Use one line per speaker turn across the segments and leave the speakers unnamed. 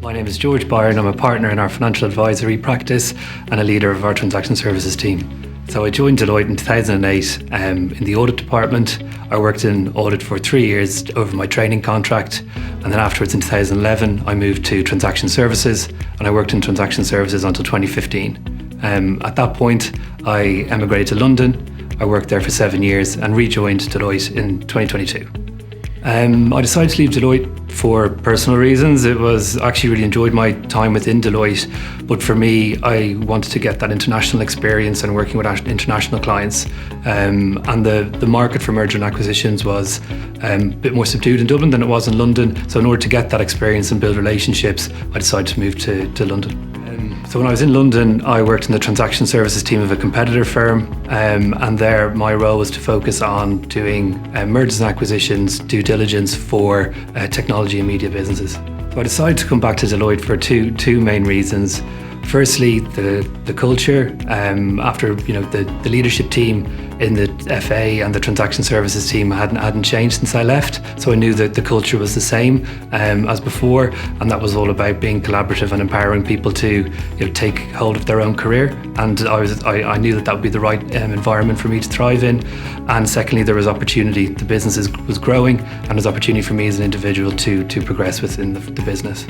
My name is George Byron. I'm a partner in our financial advisory practice and a leader of our transaction services team. So I joined Deloitte in 2008 in the audit department. I worked in audit for 3 years over my training contract, and then afterwards in 2011 I moved to transaction services, and I worked in transaction services until 2015. At that point I emigrated to London. I worked there for 7 years and rejoined Deloitte in 2022. I decided to leave Deloitte for personal reasons. It was actually really enjoyed my time within Deloitte, but for me, I wanted to get that international experience and working with international clients. And the market for merger and acquisitions was a bit more subdued in Dublin than it was in London. So in order to get that experience and build relationships, I decided to move to London. So when I was in London, I worked in the transaction services team of a competitor firm, and there my role was to focus on doing mergers and acquisitions, due diligence for technology and media businesses. So I decided to come back to Deloitte for two main reasons. Firstly, the culture. After the leadership team in the FA and the transaction services team hadn't changed since I left, so I knew that the culture was the same as before, and that was all about being collaborative and empowering people to take hold of their own career. And I knew that would be the right environment for me to thrive in. And secondly, there was opportunity. The business was growing, and there's opportunity for me as an individual to progress within the business.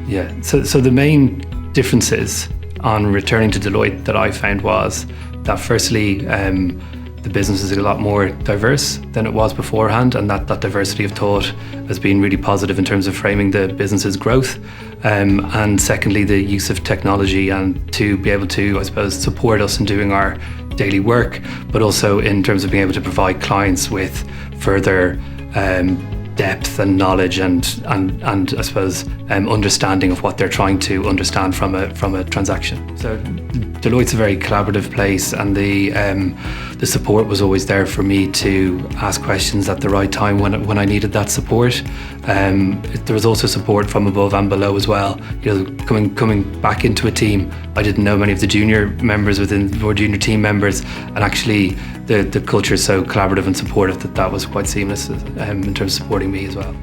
Yeah. So the main differences on returning to Deloitte that I found was that firstly, the business is a lot more diverse than it was beforehand, and that diversity of thought has been really positive in terms of framing the business's growth. And secondly, the use of technology and to be able to, I suppose, support us in doing our daily work, but also in terms of being able to provide clients with further depth and knowledge and I suppose understanding of what they're trying to understand from a transaction. So Deloitte's a very collaborative place, and the support was always there for me to ask questions at the right time when I needed that support. There was also support from above and below as well. Coming back into a team, I didn't know many of the junior members or junior team members, and actually the culture is so collaborative and supportive that was quite seamless in terms of supporting me as well.